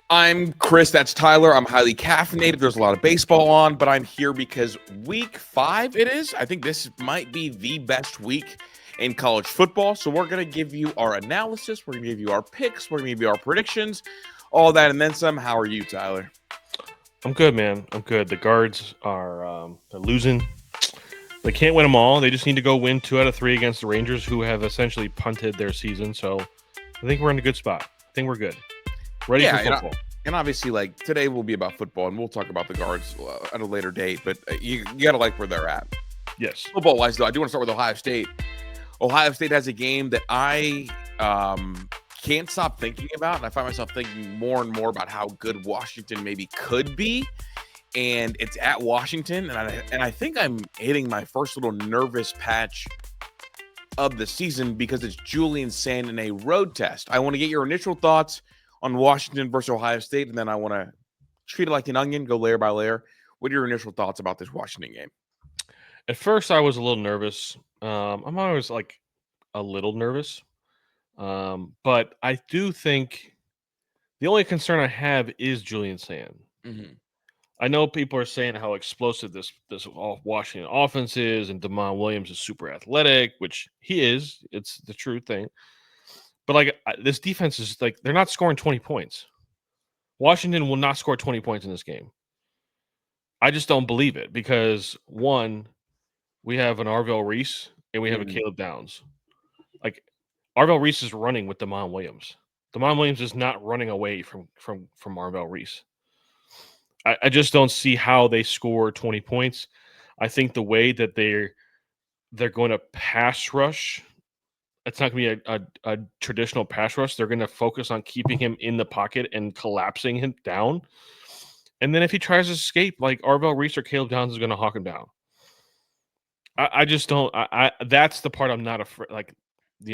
I'm Chris. That's Tyler. I'm highly caffeinated. There's a lot of baseball on, but I'm here because week 5 it is. I think this might be the best week in college football. So we're going to give you our analysis. We're going to give you our picks. We're going to give you our predictions, all that, and then some. How are you, Tyler? I'm good, man. I'm good. The guards are they're losing. They can't win them all. They just need to go win 2 out of 3 against the Rangers, who have essentially punted their season. So I think we're in a good spot. I think we're good. Ready Yeah, for football. and obviously, like today will be about football, and we'll talk about the guards at a later date. But you got to like where they're at. Yes. Football wise, though, I do want to start with Ohio State. Ohio State has a game that I can't stop thinking about, and I find myself thinking more and more about how good Washington maybe could be. And it's at Washington, and I think I'm hitting my first little nervous patch of the season because it's Julian Sand in a road test. I want to get your initial thoughts on Washington versus Ohio State, and then I want to treat it like an onion, go layer by layer. What are your initial thoughts about this Washington game? At first, I was a little nervous. I'm always like a little nervous, but I do think the only concern I have is Julian Sand. Mm-hmm. I know people are saying how explosive this Washington offense is, and Damon Williams is super athletic, which he is. It's the true thing. But like this defense is like they're not scoring 20 points. Washington will not score 20 points in this game. I just don't believe it because one, we have an Arvell Reese and we have a Caleb Downs. Like Arvell Reese is running with Damon Williams. Damon Williams is not running away from Arvell Reese. I just don't see how they score 20 points. I think the way that they're going to pass rush, it's not going to be a traditional pass rush. They're going to focus on keeping him in the pocket and collapsing him down. And then if he tries to escape, like Arvell Reese or Caleb Downs is going to hawk him down. I just don't. That's the part I'm not afraid. Like,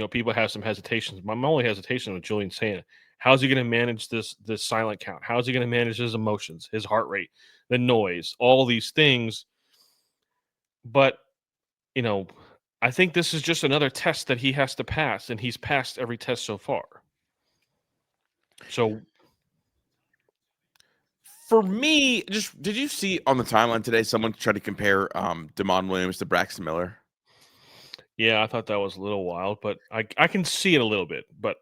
people have some hesitations. My only hesitation with Julian Sand. How's he going to manage this silent count? How's he going to manage his emotions, his heart rate, the noise, all these things? But I think this is just another test that he has to pass, and he's passed every test so far. So, for me, just did you see on the timeline today someone tried to compare Damon Williams to Braxton Miller? yeah, I thought that was a little wild, but I can see it a little bit. But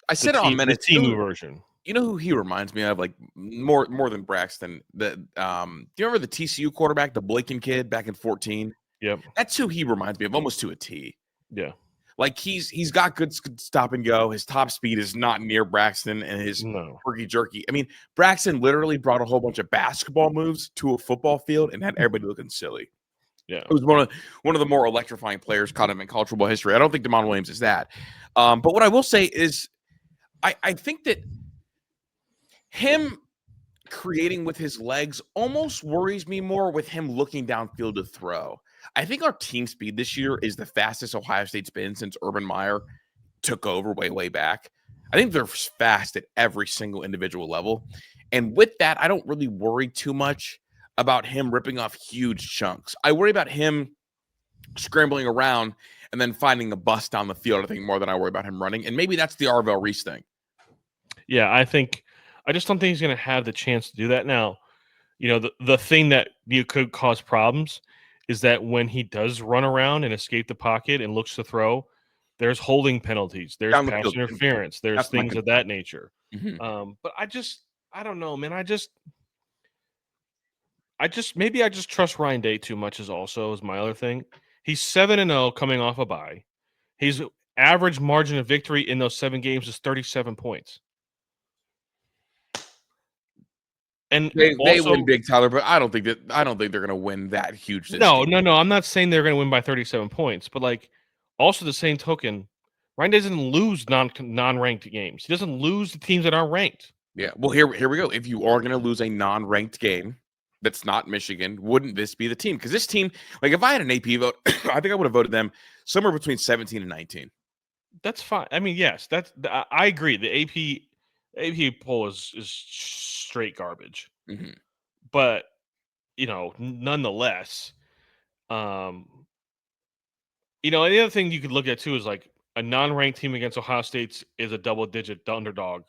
I said it on minutes. The team version. You know who he reminds me of, like more than Braxton? Do you remember the TCU quarterback, the Blaken kid back in 2014? Yep. That's who he reminds me of, almost to a T. Yeah. Like he's got good stop and go. His top speed is not near Braxton and his herky jerky. I mean, Braxton literally brought a whole bunch of basketball moves to a football field and had everybody looking silly. Yeah. It was one of the more electrifying players caught him in college football history. I don't think Damon Williams is that. But what I will say is I think that him creating with his legs almost worries me more with him looking downfield to throw. I think our team speed this year is the fastest Ohio State's been since Urban Meyer took over way back. I think they're fast at every single individual level. And with that, I don't really worry too much about him ripping off huge chunks. I worry about him scrambling around and then finding a bust down the field, I think, more than I worry about him running. And maybe that's the Arvell Reese thing. Yeah, I just don't think he's going to have the chance to do that. Now, the thing that could cause problems is that when he does run around and escape the pocket and looks to throw, there's holding penalties, there's pass interference, there's things of that nature. Mm-hmm. But I don't know, man. Maybe I just trust Ryan Day too much is my other thing. He's 7-0 coming off a bye. His average margin of victory in those 7 games is 37 points. And they win big, Tyler, but I don't think they're going to win that huge. No. I'm not saying they're going to win by 37 points, but also the same token, Ryan doesn't lose non-ranked games. He doesn't lose the teams that aren't ranked. Yeah. Well, here we go. If you are going to lose a non-ranked game that's not Michigan, wouldn't this be the team? Because this team, like if I had an AP vote, I think I would have voted them somewhere between 17 and 19. That's fine. I mean, yes, I agree. The AP poll is straight garbage. Mm-hmm. But nonetheless, and the other thing you could look at too is like a non-ranked team against Ohio State is a double-digit underdog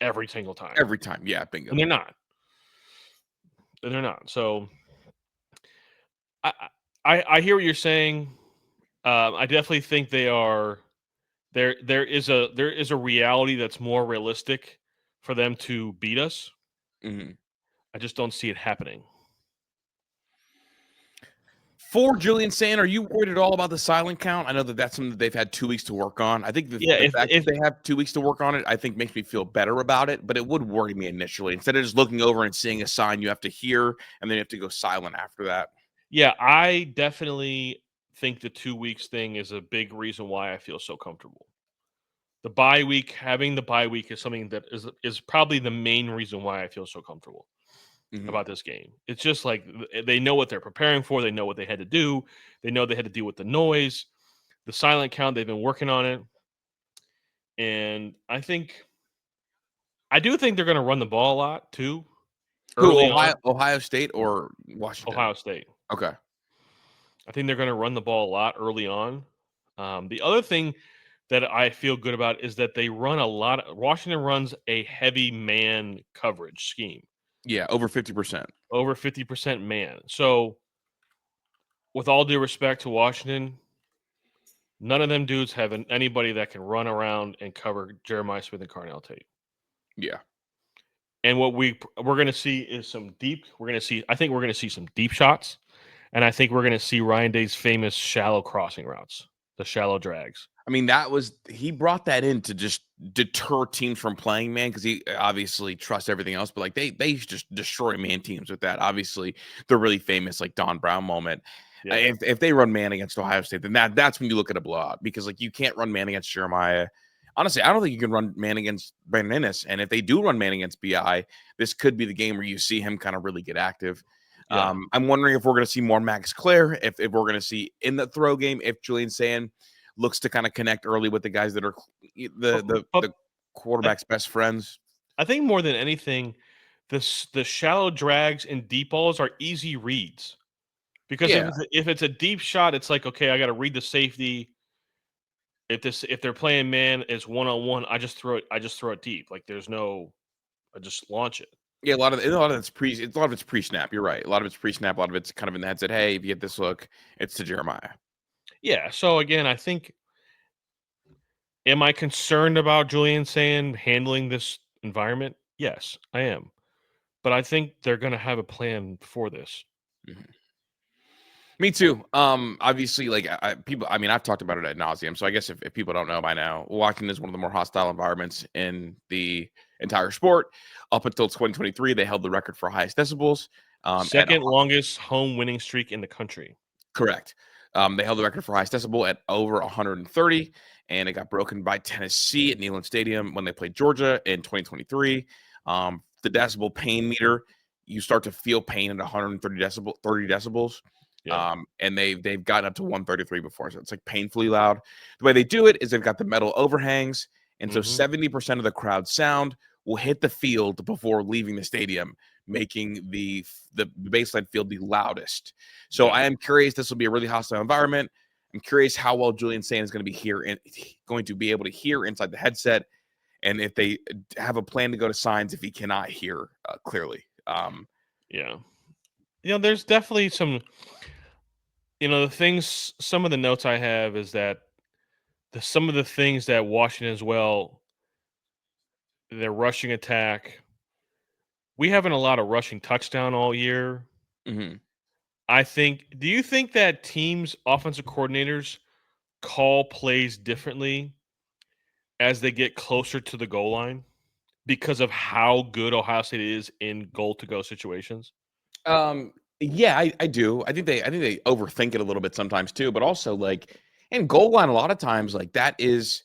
every single time. Every time. Yeah, bingo. And they're not. And they're not. So I hear what you're saying. I definitely think they are. There is a reality that's more realistic for them to beat us. Mhm. I just don't see it happening. For Julian Sand, are you worried at all about the silent count? I know that that's something that they've had 2 weeks to work on. I think the Yeah, fact if that they have 2 weeks to work on it, I think makes me feel better about it, but it would worry me initially. Instead of just looking over and seeing a sign you have to hear, and then you have to go silent after that. yeah, I definitely think the 2 weeks thing is a big reason why I feel so comfortable. The bye week, having the bye week is something that is probably the main reason why I feel so comfortable Mhm. about this game. It's just like they know what they're preparing for. They know what they had to do. They know they had to deal with the noise, the silent count. They've been working on it, and I do think they're going to run the ball a lot too, Who, early on. Ohio State or Washington? Ohio State. Okay. I think they're going to run the ball a lot early on. The other thing that I feel good about is that they run a lot. Washington runs a heavy man coverage scheme, Yeah, over 50%. over 50% man. So, with all due respect to Washington, none of them dudes have anybody that can run around and cover Jeremiah Smith and Carnell Tate. Yeah. And what we're going to see is some deep. I think we're going to see some deep shots, and I think we're going to see Ryan Day's famous shallow crossing routes, the shallow drags. I mean, he brought that in to just deter teams from playing man because he obviously trusts everything else. But like they just destroy man teams with that. Obviously, the really famous like Don Brown moment. Yeah. If they run man against Ohio State, then that's when you look at a blowout because like you can't run man against Jeremiah. Honestly, I don't think you can run man against Brandon Inniss. And if they do run man against BI, this could be the game where you see him kind of really get active. Yeah. I'm wondering if we're going to see more Max Clare, if we're going to see in the throw game, if Julian Sand looks to kind of connect early with the guys that are the quarterback's best friends. I think more than anything, the shallow drags and deep balls are easy reads because Yeah. if it's a deep shot, it's like, okay, I got to read the safety. If they're playing man, it's 1-on-1. I just throw it deep. Like I just launch it. Yeah, a lot of it's pre-snap. You're right. A lot of it's pre-snap. A lot of it's kind of in the headset. Hey, if you get this look, it's to Jeremiah. Yeah. So again, I think, am I concerned about Julian Sand handling this environment? Yes, I am. But I think they're going to have a plan for this. Mhm. Me too. Obviously, like people. I mean, I've talked about it ad nauseum. So I guess if people don't know by now, Washington is one of the more hostile environments in the entire sport. Up until 2023, they held the record for highest decibels. At Second longest home winning streak in the country. Correct. They held the record for highest decibel at over 130, and it got broken by Tennessee at Neyland Stadium when they played Georgia in 2023. The decibel pain meter, you start to feel pain at 130 decibels. Yeah. And they've gotten up to 133 before, so it's like painfully loud. The way they do it is they've got the metal overhangs, and so 70% of the crowd sound will hit the field before leaving the stadium, making the baseline field the loudest. So Yeah. I am curious. This will be a really hostile environment. I'm curious how well Julian Sand is going to be able to hear inside the headset, and if they have a plan to go to signs if he cannot hear clearly. Yeah. There's definitely some, some of the notes I have is that some of the things that Washington as well, their rushing attack, we haven't allowed a rushing touchdown all year. Mhm. Do you think that teams, offensive coordinators call plays differently as they get closer to the goal line because of how good Ohio State is in goal to go situations? Yeah, I do. I think they overthink it a little bit sometimes too, but also like in goal line, a lot of times like that is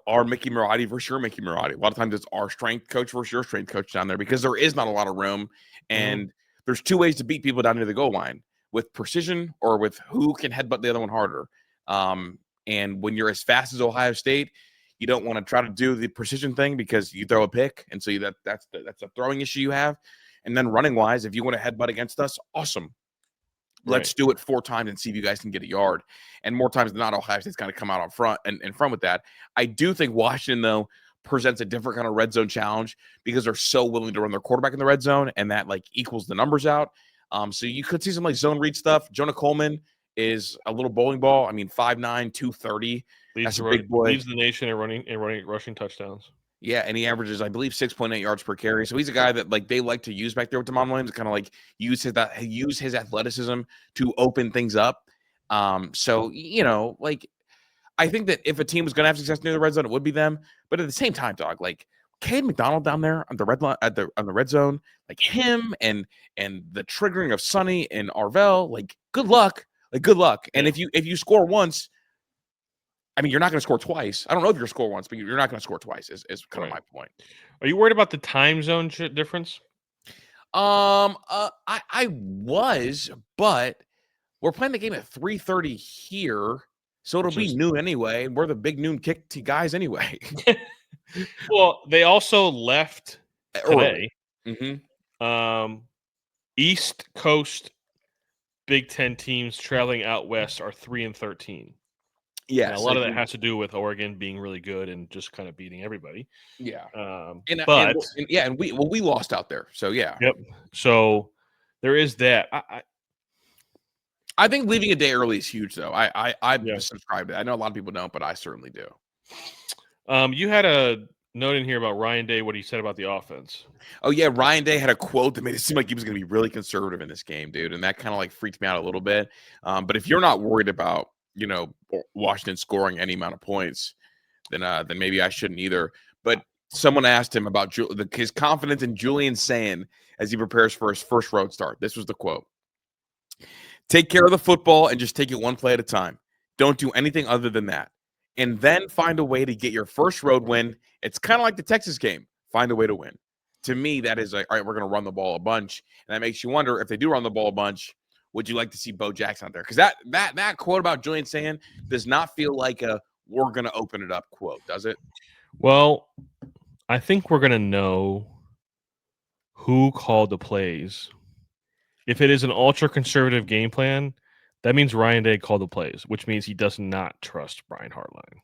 our Mickey Marotti versus your Mickey Marotti. A lot of times it's our strength coach versus your strength coach down there because there is not a lot of room, and there's two ways to beat people down near the goal line: with precision or with who can headbutt the other one harder. And when you're as fast as Ohio State, you don't want to try to do the precision thing because you throw a pick, and so that's a throwing issue you have. And then running wise, if you want to headbutt against us, awesome. Let's do it 4 times and see if you guys can get a yard. And more times than not, Ohio State's kind of come out on front and in front with that. I do think Washington, though, presents a different kind of red zone challenge because they're so willing to run their quarterback in the red zone, and that like equals the numbers out. So you could see some like zone read stuff. Jonah Coleman is a little bowling ball. I mean, 5'9", 230. That's a big boy. Leads the nation in rushing touchdowns. Yeah, and he averages, I believe, 6.8 yards per carry. So he's a guy that like they like to use back there with Damon Williams, kind of like use his athleticism to open things up. So like I think that if a team was going to have success near the red zone, it would be them. But at the same time, dog, like Cade McDonald down there on the red line on the red zone, like him and the triggering of Sonny and Arvell, like good luck. Like good luck. And if you score once, I mean, you're not going to score twice. I don't know if you're going to score once, but you're not going to score twice. Is kind of my point. Are you worried about the time zone difference? I was, but we're playing the game at 3:30 here, so it'll be noon anyway. And we're the big noon kick guys anyway. Well, they also left today. Mm-hmm. East Coast Big Ten teams traveling out west are 3-13. Yeah, a lot of that has to do with Oregon being really good and just kind of beating everybody. Yeah, and we lost out there, so yeah. Yep. So there is that. I think leaving a day early is huge, though. I subscribe to it. I know a lot of people don't, but I certainly do. You had a note in here about Ryan Day, what he said about the offense. Oh, yeah. Ryan Day had a quote that made it seem like he was going to be really conservative in this game, dude. And that kind of like freaked me out a little bit. But if you're not worried about, Washington scoring any amount of points, then maybe I shouldn't either. But someone asked him about his confidence in Julian Sand as he prepares for his first road start. This was the quote. Take care of the football and just take it one play at a time. Don't do anything other than that. And then find a way to get your first road win. It's kind of like the Texas game. Find a way to win. To me, that is like, all right, we're going to run the ball a bunch. And that makes you wonder, if they do run the ball a bunch, would you like to see Bo Jackson out there? Because that quote about Julian Sand does not feel like a we're going to open it up quote, does it? Well, I think we're going to know who called the plays. If it is an ultra-conservative game plan, that means Ryan Day called the plays, which means he does not trust Brian Hartline.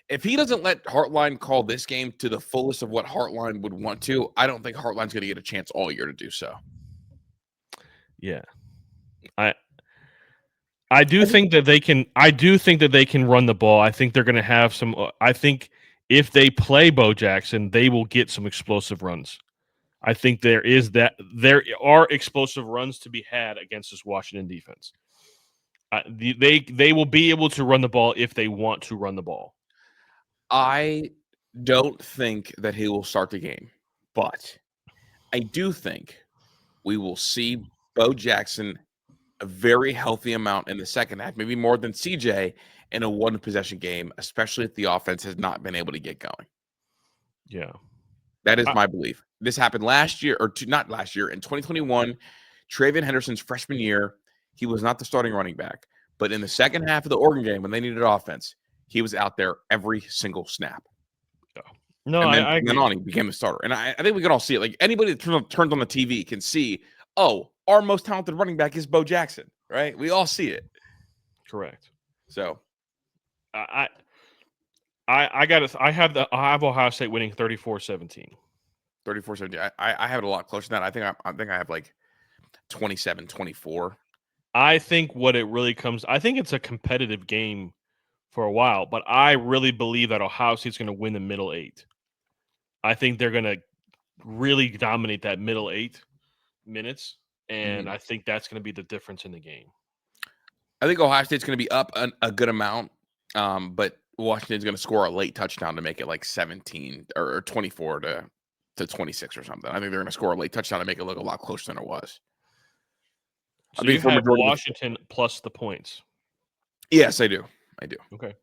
If he doesn't let Hartline call this game to the fullest of what Hartline would want to, I don't think Hartline's going to get a chance all year to do so. Yeah. I do think that they can run the ball. I think they're going to have some I think if they play Bo Jackson, they will get some explosive runs. I think there are explosive runs to be had against this Washington defense. They will be able to run the ball if they want to run the ball. I don't think that he will start the game, but I do think we will see Bo Jackson a very healthy amount in the second half, maybe more than CJ in a one-possession game, especially if the offense has not been able to get going. Yeah. That is my belief. This happened last year, not last year, in 2021, Travion Henderson's freshman year. He was not the starting running back. But in the second half of the Oregon game, when they needed offense, he was out there every single snap. Yeah. No, and then on, he became a starter. And I think we can all see it. Like, anybody that turns on the TV can see, oh, our most talented running back is Bo Jackson, right? We all see it. Correct. So I have Ohio State winning 34-17. 34-17. I have it a lot closer than that. I think I have like 27-24. I think I think it's a competitive game for a while, but I really believe that Ohio State's going to win the middle 8. I think they're going to really dominate that middle 8 minutes, and I think that's going to be the difference in the game. I think Ohio State's going to be up a good amount, but Washington's going to score a late touchdown to make it like 17 or 24 to 26 or something. I think they're going to score a late touchdown to make it look a lot closer than it was. So you have Washington plus the points. Yes, I do. Okay.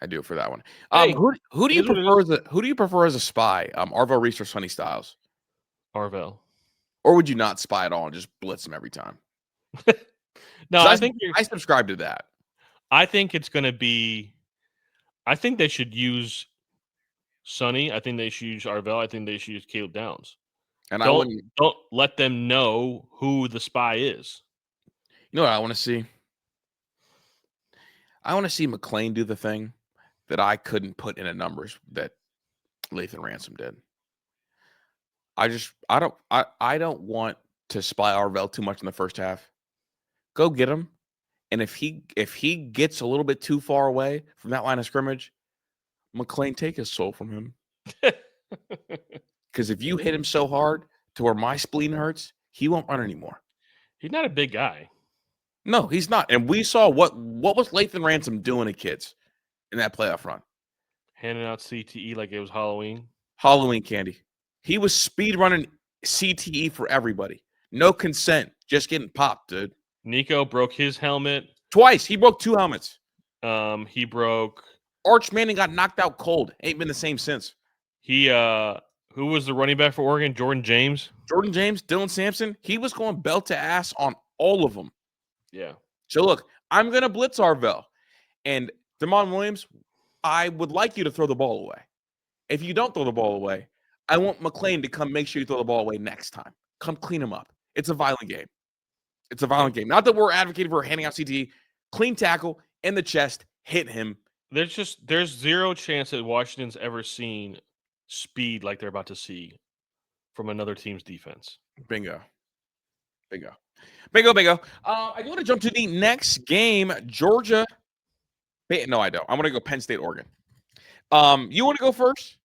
I do for that one. Hey, who do you prefer as a spy? Arvell Reese or Sonny Styles? Arvell. Or would you not spy at all and just blitz them every time? No, I think I subscribe to that. I think it's going to be. I think they should use Sonny. I think they should use Arvell. I think they should use Caleb Downs. And don't let them know who the spy is. You know what I want to see? I want to see McClain do the thing that I couldn't put into numbers that Lathan Ransom did. I don't want to spy Arvell too much in the first half. Go get him. And if he gets a little bit too far away from that line of scrimmage, McClain, take his soul from him. Because if you hit him so hard to where my spleen hurts, he won't run anymore. He's not a big guy. No, he's not. And we saw what was Lathan Ransom doing to kids in that playoff run. Handing out CTE like it was Halloween. Halloween candy. He was speed running CTE for everybody. No consent, just getting popped, dude. Nico broke his helmet. Twice. He broke 2 helmets. He broke. Arch Manning got knocked out cold. Ain't been the same since. Who was the running back for Oregon? Jordan James? Jordan James, Dylan Sampson. He was going belt to ass on all of them. Yeah. So, look, I'm going to blitz Arvell. And Damon Williams, I would like you to throw the ball away. If you don't throw the ball away, I want McClain to come make sure you throw the ball away next time. Come clean him up. It's a violent game. It's a violent game. Not that we're advocating for handing out CTE. Clean tackle in the chest. Hit him. There's zero chance that Washington's ever seen speed like they're about to see from another team's defense. Bingo. Bingo. Bingo, bingo. I want to jump to the next game. Georgia. No, I don't. I'm going to go Penn State, Oregon. You want to go first?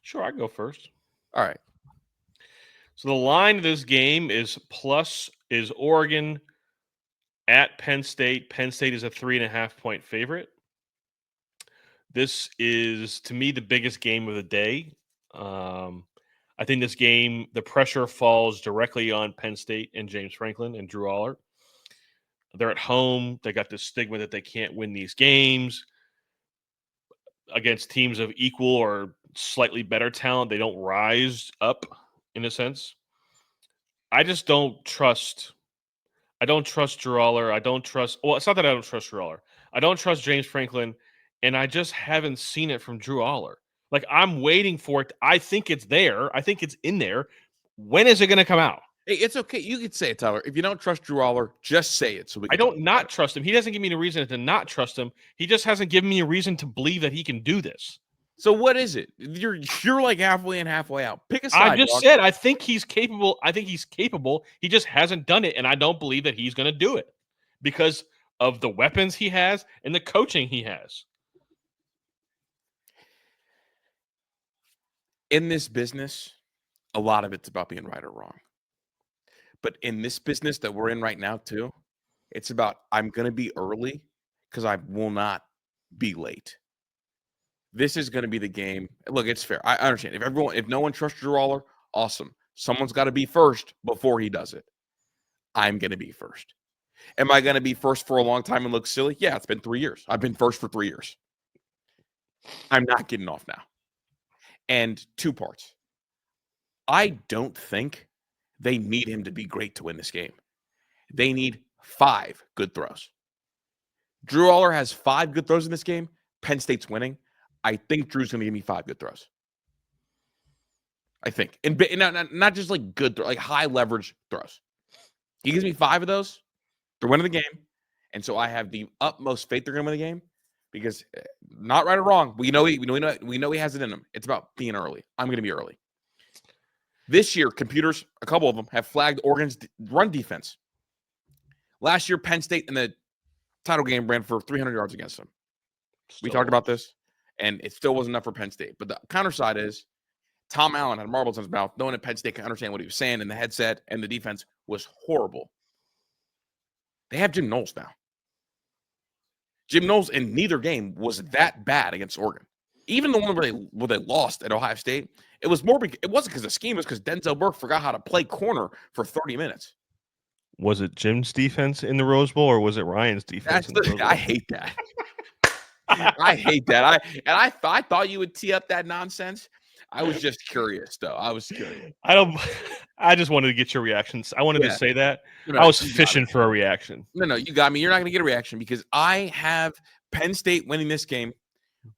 Sure, I can go first. All right. So the line of this game is Oregon at Penn State. Penn State is a 3.5-point favorite. This is, to me, the biggest game of the day. I think this game, the pressure falls directly on Penn State and James Franklin and Drew Aller. They're at home. They got this stigma that they can't win these games against teams of equal or slightly better talent. They don't rise up, in a sense. I just don't trust. I don't trust Drew Aller. I don't trust. Well, it's not that I don't trust Drew Aller. I don't trust James Franklin, and I just haven't seen it from Drew Aller. Like, I'm waiting for it. I think it's there. I think it's in there. When is it going to come out? Hey, it's okay. You can say it, Tyler. If you don't trust Drew Aller, just say it. So we. I don't not trust him. He doesn't give me a reason to not trust him. He just hasn't given me a reason to believe that he can do this. So what is it? You're like halfway in, halfway out. Pick a side. I just said I think he's capable. I think he's capable. He just hasn't done it, and I don't believe that he's going to do it because of the weapons he has and the coaching he has. In this business, a lot of it's about being right or wrong. But in this business that we're in right now, too, it's about I'm going to be early because I will not be late. This is going to be the game. Look, it's fair. I understand. If no one trusts Drew Aller, awesome. Someone's got to be first before he does it. I'm going to be first. Am I going to be first for a long time and look silly? Yeah, it's been 3 years. I've been first for 3 years. I'm not getting off now. And 2 parts. I don't think they need him to be great to win this game. They need 5 good throws. Drew Aller has 5 good throws in this game. Penn State's winning. I think Drew's going to give me 5 good throws. I think. And not just like good, like high leverage throws. He gives me 5 of those. They're winning the game. And so I have the utmost faith they're going to win the game because not right or wrong. We know he has it in him. It's about being early. I'm going to be early. This year, computers, a couple of them, have flagged Oregon's run defense. Last year, Penn State in the title game ran for 300 yards against them. We talked about this, and it still wasn't enough for Penn State. But the counter side is Tom Allen had marbles in his mouth, knowing that Penn State can understand what he was saying, and the headset and the defense was horrible. They have Jim Knowles now. Jim Knowles in neither game was that bad against Oregon. Even the one where they lost at Ohio State, it wasn't because of scheme, it was because Denzel Burke forgot how to play corner for 30 minutes. Was it Jim's defense in the Rose Bowl or was it Ryan's defense? I hate that. I hate that. I thought you would tee up that nonsense. I was just curious, though. I was curious. I just wanted to get your reactions. I wanted to say that. No, I was fishing for a reaction. No, you got me. You're not going to get a reaction because I have Penn State winning this game.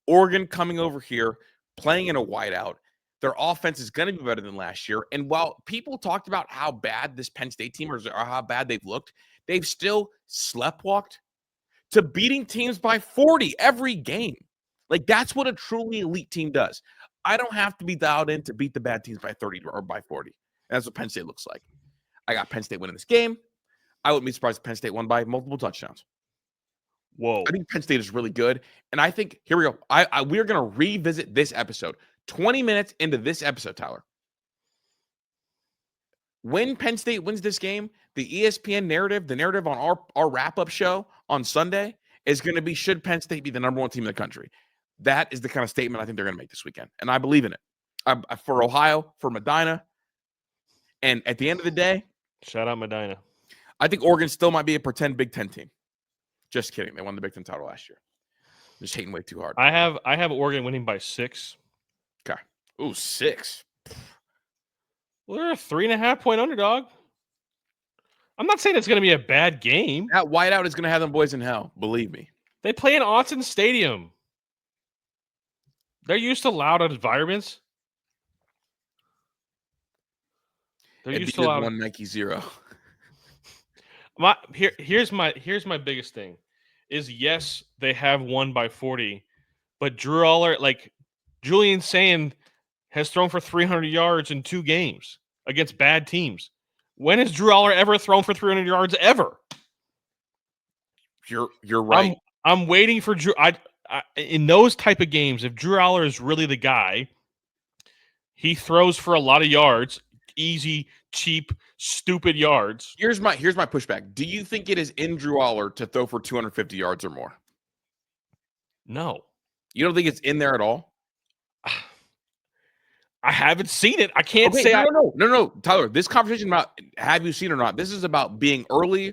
Oregon coming over here, playing in a whiteout. Their offense is going to be better than last year. And while people talked about how bad this Penn State team or how bad they've looked, they've still sleptwalked to beating teams by 40 every game. Like, that's what a truly elite team does. I don't have to be dialed in to beat the bad teams by 30 or by 40. That's what Penn State looks like. I got Penn State winning this game. I wouldn't be surprised if Penn State won by multiple touchdowns. Whoa. I think Penn State is really good. And I think, here we go. We're going to revisit this episode. 20 minutes into this episode, Tyler. When Penn State wins this game, the ESPN narrative, the narrative on our wrap-up show on Sunday is going to be, should Penn State be the number one team in the country? That is the kind of statement I think they're going to make this weekend. And I believe in it. For Ohio, for Medina. And at the end of the day, shout out Medina. I think Oregon still might be a pretend Big Ten team. Just kidding. They won the Big Ten title last year. Just hating way too hard. I have Oregon winning by 6. Okay. Ooh, 6. Well, they're a 3.5-point underdog. I'm not saying it's going to be a bad game. That whiteout is going to have them boys in hell. Believe me. They play in Autzen Stadium. They're used to loud environments. They're used to loud. One Nike 0. Here's my biggest thing is, yes, they have won by 40, but Drew Aller, like Julian Sand, has thrown for 300 yards in 2 games against bad teams. When has Drew Aller ever thrown for 300 yards ever? You're right. I'm waiting for Drew. In those type of games, if Drew Aller is really the guy, he throws for a lot of yards, easy, cheap, stupid yards. Here's my pushback. Do you think it is in Drew Aller to throw for 250 yards or more? No. You don't think it's in there at all? I haven't seen it. I can't say. No, Tyler. This conversation about have you seen it or not? This is about being early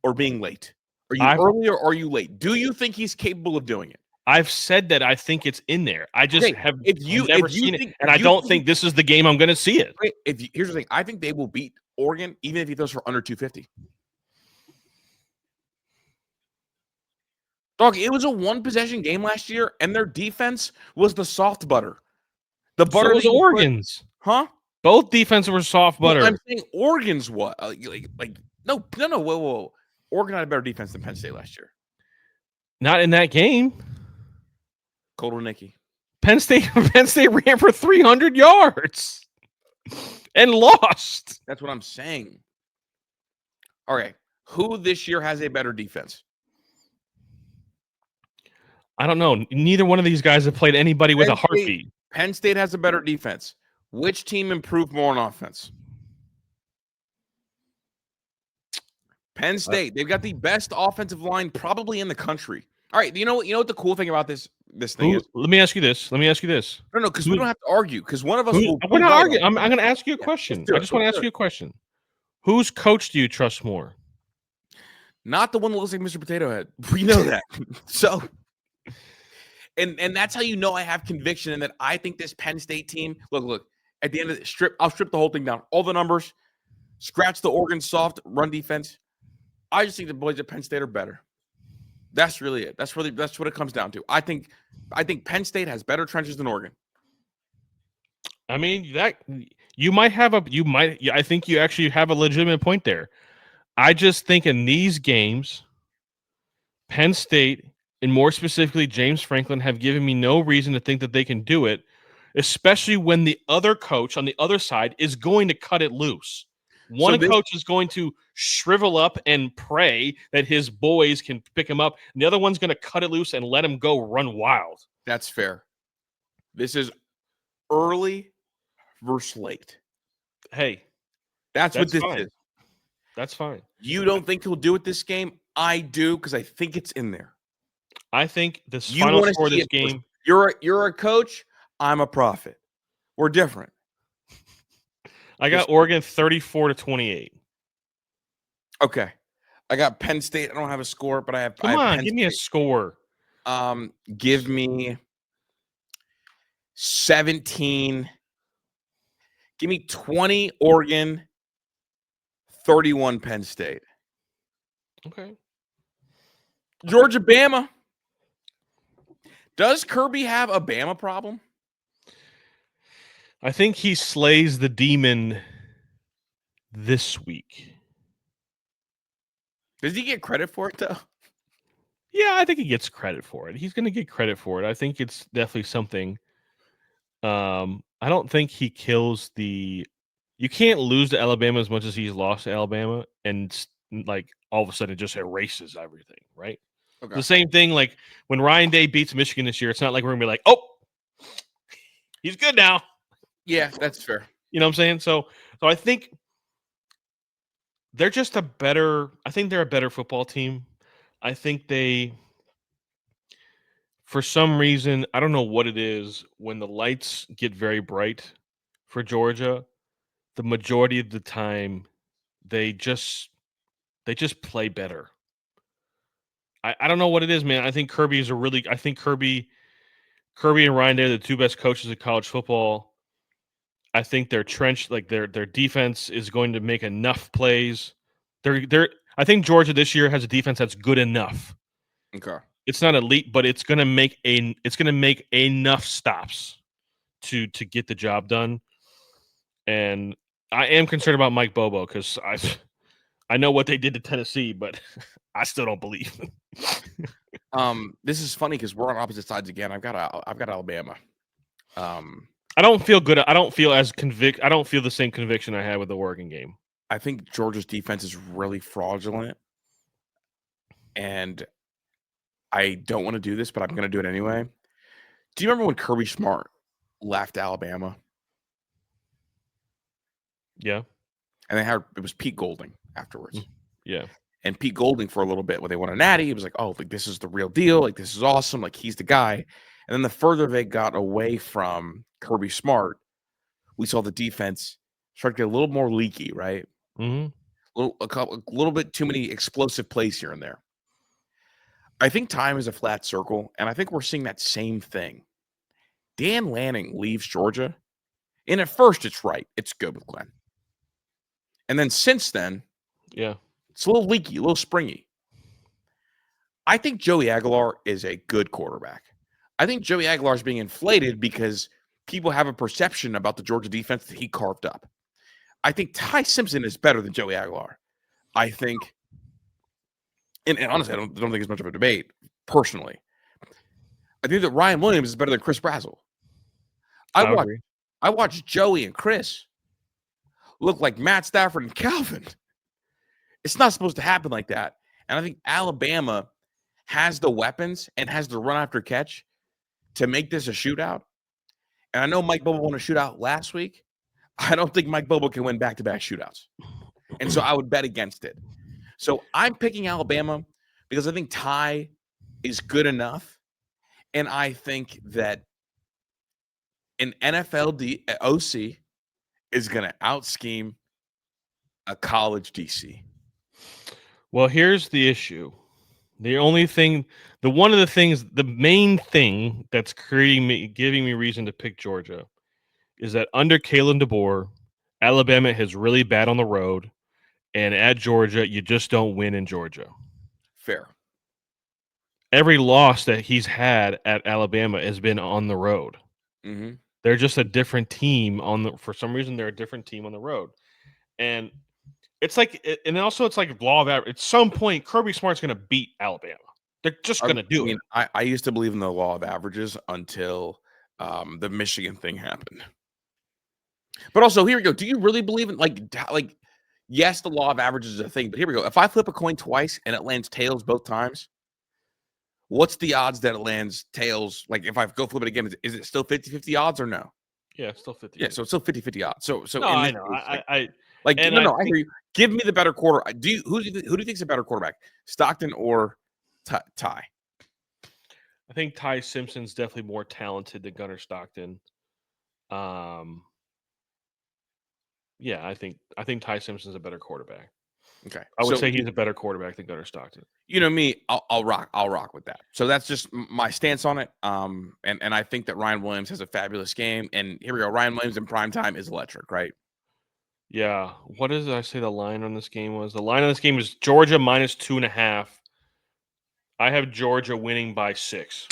or being late. Are you early or are you late? Do you think he's capable of doing it? I've said that I think it's in there. I just have never seen it, and I don't think this is the game I'm going to see it. Here's the thing. I think they will beat Oregon even if he throws for under 250. Dog, it was a one-possession game last year, and their defense was the soft butter. The butter was Oregon's. Huh? Both defenses were soft butter. Well, I'm saying Oregon's what? No. Whoa. Oregon had a better defense than Penn State last year. Not in that game. Cold with Nicky. Penn State ran for 300 yards and lost. That's what I'm saying. All right. Who this year has a better defense? I don't know. Neither one of these guys have played anybody with a heartbeat. Penn State has a better defense. Which team improved more on offense? Penn State. They've got the best offensive line probably in the country. All right. You know what the cool thing about this thing is? Let me ask you this. No, because we don't have to argue. Because one of us we're not arguing. I'm going to ask you a question. I just want to ask you a question. Whose coach do you trust more? Not the one that looks like Mr. Potato Head. We know that. So, and that's how you know I have conviction and that I think this Penn State team. Look. At the end of the I'll strip the whole thing down. All the numbers, scratch the Oregon soft run defense. I just think the boys at Penn State are better. That's really it. That's what it comes down to. I think Penn State has better trenches than Oregon. I mean, that I think you actually have a legitimate point there. I just think in these games, Penn State, and more specifically James Franklin, have given me no reason to think that they can do it, especially when the other coach on the other side is going to cut it loose. One coach is going to shrivel up and pray that his boys can pick him up. And the other one's going to cut it loose and let him go run wild. That's fair. This is early versus late. Hey, that's what this is. That's fine. You don't think he'll do it this game? I do, because I think it's in there. I think the final score of this game. You're a coach. I'm a prophet. We're different. I got Oregon 34-28. Okay. I got Penn State. I don't have a score, but I have. Come on, give me a score. Give me 17. Give me 20 Oregon, 31 Penn State. Okay. Georgia, Bama. Does Kirby have a Bama problem? I think he slays the demon this week. Does he get credit for it, though? Yeah, I think he gets credit for it. He's going to get credit for it. I think it's definitely something. I don't think he kills the. You can't lose to Alabama as much as he's lost to Alabama, and like all of a sudden it just erases everything, right? Okay. The same thing like when Ryan Day beats Michigan this year. It's not like we're gonna be like, oh, he's good now. Yeah, that's fair. You know what I'm saying? So I think they're just a better. I think they're a better football team. I think they, for some reason, I don't know what it is. When the lights get very bright for Georgia, the majority of the time they just play better. I don't know what it is, man. I think Kirby is I think Kirby and Ryan, they're the two best coaches in college football. I think their trench, like their defense, is going to make enough plays. I think Georgia this year has a defense that's good enough. Okay. It's not elite, but it's gonna make enough stops to get the job done. And I am concerned about Mike Bobo because I know what they did to Tennessee, but I still don't believe. This is funny because we're on opposite sides again. I've got Alabama. I don't feel good. I don't feel as I don't feel the same conviction I had with the Oregon game. I think Georgia's defense is really fraudulent, and I don't want to do this, but I'm going to do it anyway. Do you remember when Kirby Smart left Alabama? Yeah. And it was Pete Golding afterwards. Yeah. And Pete Golding for a little bit when they won a natty, it was like, oh, like this is the real deal. Like this is awesome. Like he's the guy. And then the further they got away from Kirby Smart, we saw the defense start to get a little more leaky, right? Mm-hmm. A little bit too many explosive plays here and there. I think time is a flat circle, and I think we're seeing that same thing. Dan Lanning leaves Georgia, and at first it's right. It's good with Glenn. And then since then, yeah, it's a little leaky, a little springy. I think Joey Aguilar is a good quarterback. I think Joey Aguilar is being inflated because people have a perception about the Georgia defense that he carved up. I think Ty Simpson is better than Joey Aguilar. I think, and honestly, I don't think it's much of a debate, personally. I think that Ryan Williams is better than Chris Brazzell. I watched Joey and Chris look like Matt Stafford and Calvin. It's not supposed to happen like that. And I think Alabama has the weapons and has the run after catch to make this a shootout. And I know Mike Bobo won a shootout last week. I don't think Mike Bobo can win back-to-back shootouts. And so I would bet against it. So I'm picking Alabama because I think Ty is good enough. And I think that an NFL OC is going to out-scheme a college DC. Well, here's the issue. The main thing that's giving me reason to pick Georgia is that under Kalen DeBoer, Alabama is really bad on the road, and at Georgia, you just don't win in Georgia. Fair. Every loss that he's had at Alabama has been on the road. Mm-hmm. They're just a different team for some reason, they're a different team on the road. And it's like, and also it's like law of average. At some point, Kirby Smart's going to beat Alabama. They're just going to do it. I used to believe in the law of averages until the Michigan thing happened. But also, here we go. Do you really believe in like? Yes, the law of averages is a thing, but here we go. If I flip a coin twice and it lands tails both times, what's the odds that it lands tails? Like if I go flip it again, is it still 50-50 odds or no? Yeah, it's still 50. Yeah, so it's still 50-50 odds. So no, I know. I hear you. Give me the better quarter. Who do you think is a better quarterback, Stockton or Ty? I think Ty Simpson's definitely more talented than Gunnar Stockton. Yeah, I think Ty Simpson's a better quarterback. Okay, I would say he's a better quarterback than Gunnar Stockton. You know me, I'll rock with that. So that's just my stance on it. And I think that Ryan Williams has a fabulous game. And here we go. Ryan Williams in primetime is electric, right? Yeah. What did I say the line on this game was? The line on this game is Georgia minus 2.5. I have Georgia winning by 6.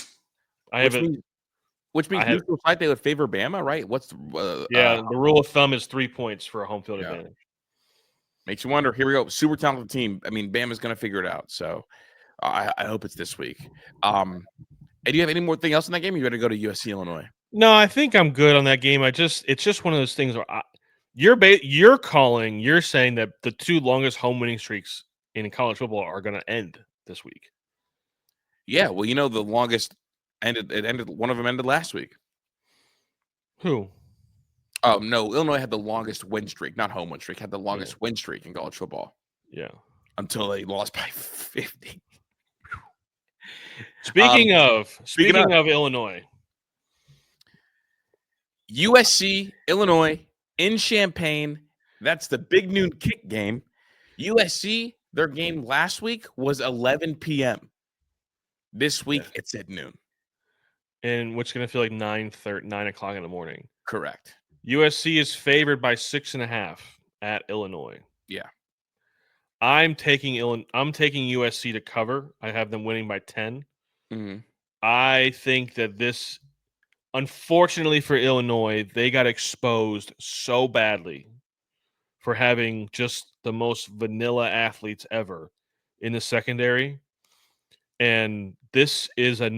Which means neutral site they would favor Bama, right? What's the the rule of thumb is 3 points for a home field advantage. Makes you wonder. Here we go. Super talented team. I mean, Bama's going to figure it out. So I hope it's this week. And do you have any more thing else in that game? Or you got to go to USC Illinois? No, I think I'm good on that game. It's just one of those things where you're saying that the two longest home winning streaks in college football are going to end this week. Yeah, well, the longest one of them ended last week. Who? Oh, no, Illinois had the longest win streak, not home win streak, had the longest win streak in college football. Yeah. Until they lost by 50. Speaking of Illinois, USC, Illinois in Champaign. That's the big noon kick game. USC, their game last week was 11 p.m. This week it's at noon. And which is going to feel like 9 o'clock in the morning. Correct. USC is favored by 6.5 at Illinois. Yeah. I'm taking USC to cover. I have them winning by 10. Mm-hmm. I think that this, unfortunately for Illinois, they got exposed so badly for having just the most vanilla athletes ever in the secondary. And this is a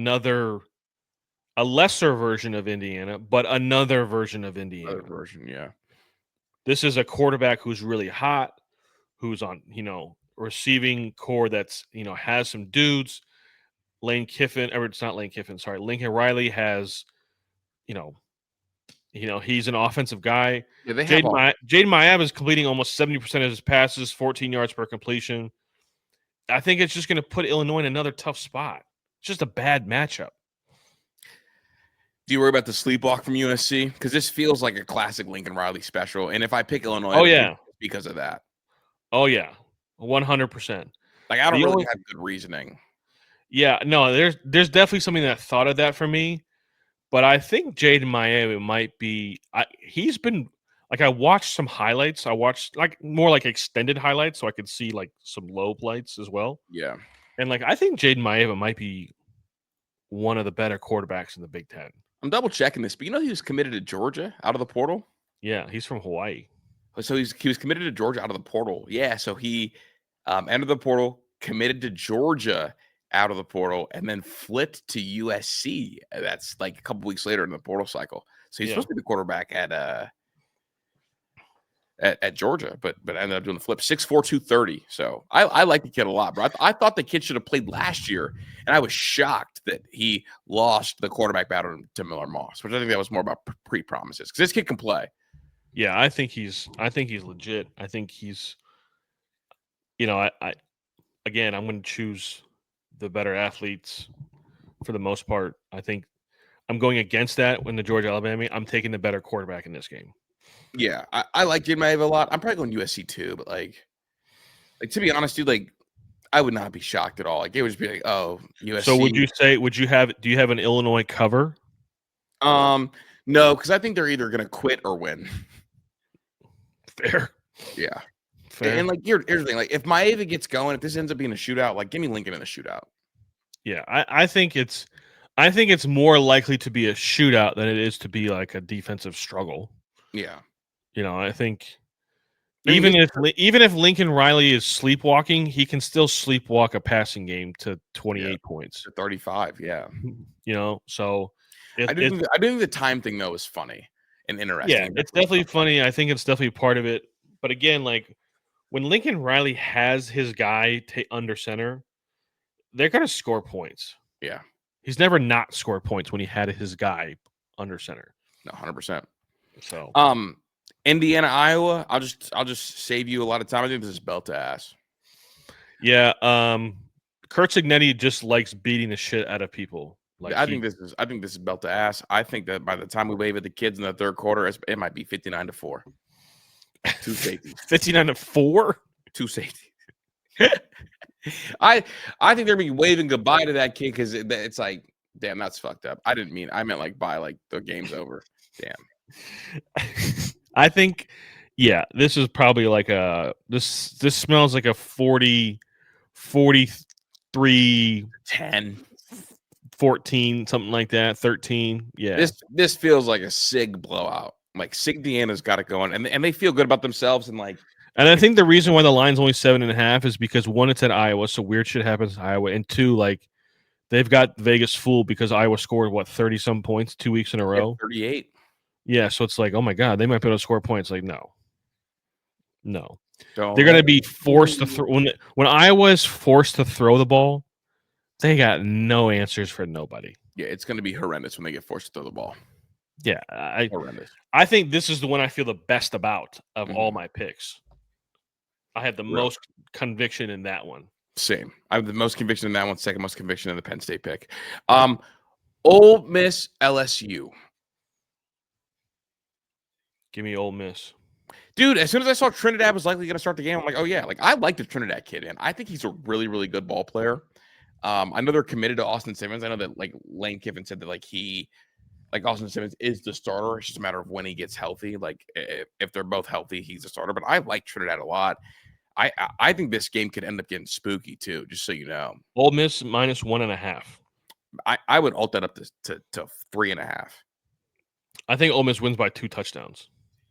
lesser version of Indiana, but another version of Indiana. Another version, yeah. This is a quarterback who's really hot, who's on, receiving core that's, has some dudes. Lincoln Riley has, he's an offensive guy. Yeah, they have Jaden Maab is completing almost 70% of his passes, 14 yards per completion. I think it's just going to put Illinois in another tough spot. It's just a bad matchup. Do you worry about the sleepwalk from USC? Because this feels like a classic Lincoln Riley special. And if I pick Illinois, it's because of that. Oh, yeah. 100%. Like, I don't really have good reasoning. Yeah, no, there's definitely something that thought of that for me. But I think Jaden Maab might be he's been I watched some highlights. I watched more like extended highlights so I could see some low lights as well. Yeah. And I think Jaden Maab might be one of the better quarterbacks in the Big Ten. I'm double checking this, but he was committed to Georgia out of the portal? Yeah, he's from Hawaii. So he was committed to Georgia out of the portal. Yeah, so he entered the portal, committed to Georgia out of the portal, and then flipped to USC. That's a couple weeks later in the portal cycle. So he's supposed to be the quarterback at Georgia, but ended up doing the flip. 6'4", 230. So I like the kid a lot, bro. I thought the kid should have played last year, and I was shocked that he lost the quarterback battle to Miller Moss, which I think that was more about pre-promises because this kid can play. Yeah, I think he's legit. I think he's, I'm going to choose the better athletes for the most part. I think I'm going against that when the Georgia-Alabama. I'm taking the better quarterback in this game. Yeah, I like Jaden Maab a lot. I'm probably going USC too, but to be honest, dude, I would not be shocked at all. It would just be oh, USC. So do you have an Illinois cover? No, because I think they're either going to quit or win. Fair. Yeah. Fair. And here's the thing: if Maeva gets going, if this ends up being a shootout, give me Lincoln in the shootout. Yeah, I think it's more likely to be a shootout than it is to be a defensive struggle. Yeah. I think even if Lincoln Riley is sleepwalking, he can still sleepwalk a passing game to 28 points. To 35, yeah. So I do think the time thing though is funny and interesting. Yeah, it's definitely funny. I think it's definitely part of it. But again, when Lincoln Riley has his guy under center, they're gonna score points. Yeah. He's never not scored points when he had his guy under center. No, 100%. So Indiana, Iowa, I'll just save you a lot of time. I think this is belt to ass. Yeah, Kurt Cignetti just likes beating the shit out of people. I think this is belt to ass. I think that by the time we wave at the kids in the third quarter, it might be 59-4. 2 safeties. 59-4? 2 safeties. I think they're gonna be waving goodbye to that kid because it's damn, that's fucked up. I meant by the game's over. Damn. I think, yeah, this is probably this smells like a 40, 43, 10, 14, something like that, 13. Yeah. This feels like a SIG blowout. SIG Indiana's got it going, and they feel good about themselves and And I think the reason why the line's only 7.5 is because one, it's at Iowa, so weird shit happens in Iowa, and two, they've got Vegas fooled because Iowa scored 30-some points 2 weeks in a row. 38. Yeah, so it's like, oh my God, they might be able to score points. Like, no. Don't They're going to let be it forced to fool throw. When Iowa is forced to throw the ball, they got no answers for nobody. Yeah, it's going to be horrendous when they get forced to throw the ball. Yeah, Horrendous. I think this is the one I feel the best about of all my picks. I have the most conviction in that one. Same. I have the most conviction in that one. Second most conviction in the Penn State pick. Ole Miss, LSU. Give me Ole Miss. Dude, as soon as I saw Trinidad was likely going to start the game, I'm like, oh yeah, like I like the Trinidad kid, and I think he's a really, really good ball player. I know they're committed to Austin Simmons. I know that like Lane Kiffin said that like Austin Simmons is the starter. It's just a matter of when he gets healthy. Like if they're both healthy, he's a starter. But I like Trinidad a lot. I think this game could end up getting spooky too. Just so you know, Ole Miss -1.5. I would alt that up to 3.5. I think Ole Miss wins by 2 touchdowns.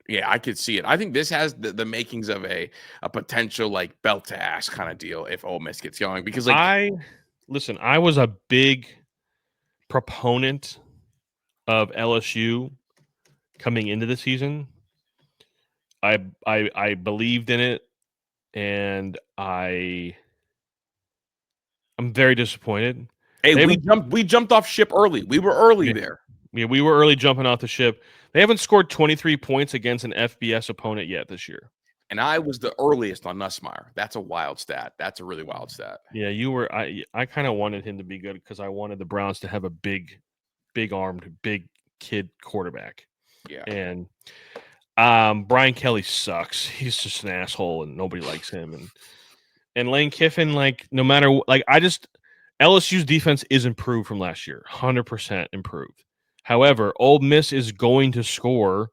Yeah, I could see it. I think this has the makings of a potential like belt to ass kind of deal if Ole Miss gets going. Because like I was a big proponent of LSU coming into the season. I believed in it, and I'm very disappointed. hey, we jumped off ship early. We were early there. Yeah, we were early jumping off the ship. They haven't scored 23 points against an FBS opponent yet this year. And I was the earliest on Nussmeier. That's a wild stat. That's a really wild stat. Yeah, you were. I kind of wanted him to be good because I wanted the Browns to have a big armed, big kid quarterback. Yeah. And Brian Kelly sucks. He's just an asshole, and nobody likes him. And Lane Kiffin, like, no matter like, LSU's defense is improved from last year, 100% improved. However, Ole Miss is going to score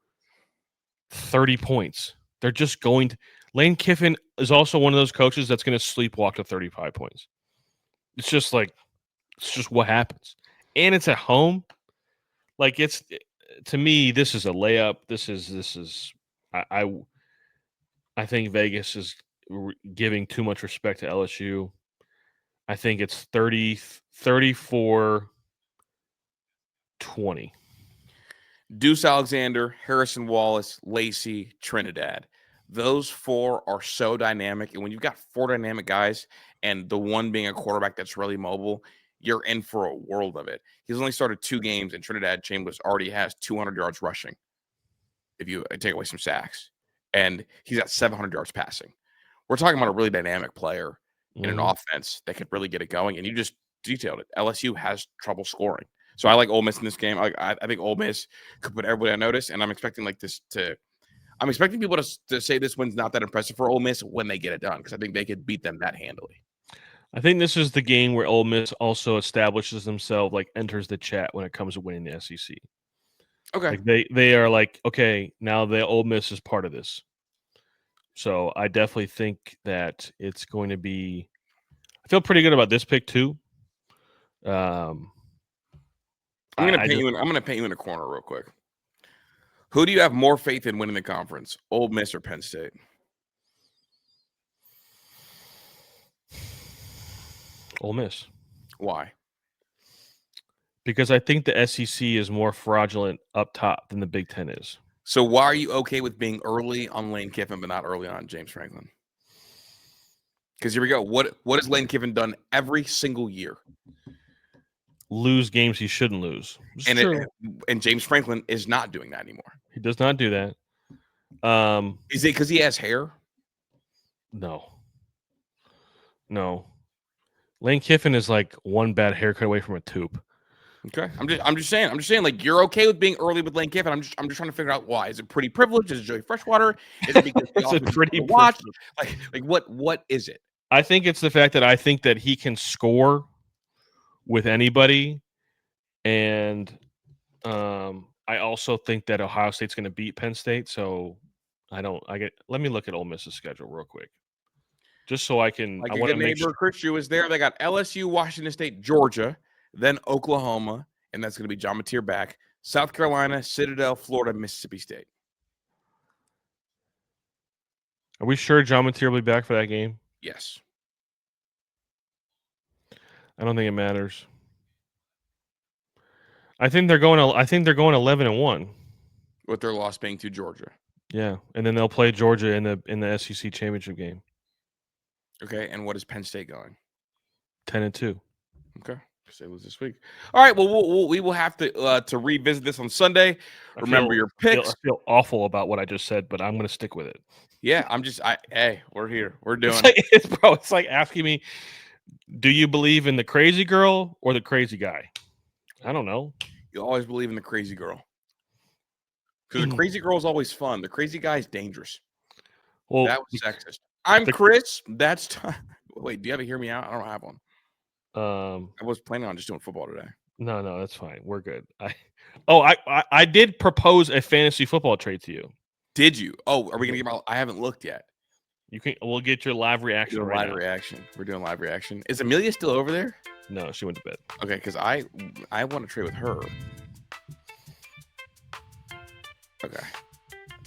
30 points. They're just going to. Lane Kiffin is also one of those coaches that's going to sleepwalk to 35 points. It's just what happens. And it's at home. Like, to me, this is a layup. This is I think Vegas is giving too much respect to LSU. I think it's 34-20. Deuce Alexander, Harrison Wallace, Lacey, Trinidad. Those four are so dynamic. And when you've got 4 dynamic guys and the one being a quarterback that's really mobile, you're in for a world of it. He's only started 2 games, and Trinidad Chambers already has 200 yards rushing if you take away some sacks. And he's got 700 yards passing. We're talking about a really dynamic player in an offense that could really get it going. And you just detailed it. LSU has trouble scoring. So I like Ole Miss in this game. I think Ole Miss could put everybody on notice, and I'm expecting I'm expecting people to say this one's not that impressive for Ole Miss when they get it done, because I think they could beat them that handily. I think this is the game where Ole Miss also establishes themselves, like enters the chat when it comes to winning the SEC. Okay. Like they are like, okay, now the Ole Miss is part of this. So I definitely think that it's going to be. I feel pretty good about this pick too. I'm gonna paint you in a corner real quick. Who do you have more faith in winning the conference, Ole Miss or Penn State? Ole Miss. Why? Because I think the SEC is more fraudulent up top than the Big Ten is. So why are you okay with being early on Lane Kiffin but not early on James Franklin? Because here we go. What has Lane Kiffin done every single year? Lose games he shouldn't lose. And James Franklin is not doing that anymore. He does not do that. Is it because he has hair? No. Lane Kiffin is like one bad haircut away from a tube. Okay. I'm just saying, like, you're okay with being early with Lane Kiffin. I'm just trying to figure out why. Is it pretty privileged? Is it Joey Freshwater? Is it because it's a pretty watch? Like what is it? I think it's the fact that I think that he can score with anybody, and I also think that Ohio State's going to beat Penn State. So let me look at Ole Miss's schedule real quick, just so I can. Like I a want good to make neighbor, Chris Drew is there. They got LSU, Washington State, Georgia, then Oklahoma, and that's going to be John Mateer back. South Carolina, Citadel, Florida, Mississippi State. Are we sure John Mateer will be back for that game? Yes. I don't think it matters. I think they're going 11-1. with their loss being to Georgia. Yeah, and then they'll play Georgia in the SEC championship game. Okay, and what is Penn State going? 10-2. Okay, they lose this week. All right, well, we will have to revisit this on Sunday. Remember your picks. I feel awful about what I just said, but I'm going to stick with it. Yeah, hey, we're here. We're doing it's like asking me, do you believe in the crazy girl or the crazy guy? I don't know. You always believe in the crazy girl. Because the crazy girl is always fun. The crazy guy is dangerous. Well, that was sexist. I'm Chris. That's time. Wait, do you have to hear me out? I don't have one. I was planning on just doing football today. No, that's fine. We're good. I did propose a fantasy football trade to you. Did you? Oh, are we gonna get I haven't looked yet. We'll get your live reaction right now. We're doing live reaction. Is Amelia still over there? No, she went to bed. Okay, because I want to trade with her. Okay.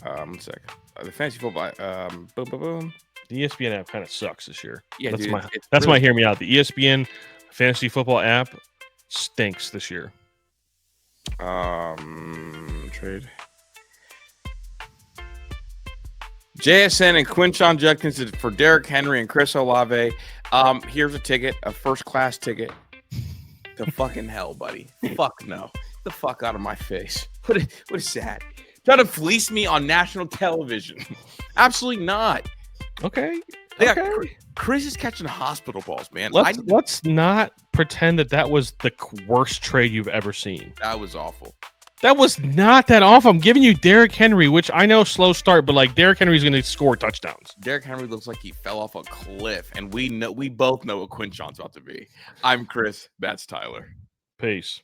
1 sec. The fantasy football. Boom, boom, boom. The ESPN app kind of sucks this year. Yeah, that's really, my hear me out. The ESPN fantasy football app stinks this year. Trade. JSN and Quinshon Judkins for Derrick Henry and Chris Olave. Here's a ticket, a first-class ticket to fucking hell, buddy. Fuck no. Get the fuck out of my face. What is that? Trying to fleece me on national television. Absolutely not. Okay. Chris is catching hospital balls, man. Let's not pretend that was the worst trade you've ever seen. That was awful. That was not that awful. I'm giving you Derrick Henry, which I know slow start, but like Derrick Henry's going to score touchdowns. Derrick Henry looks like he fell off a cliff, and we both know what Quinshon's about to be. I'm Chris. That's Tyler. Peace.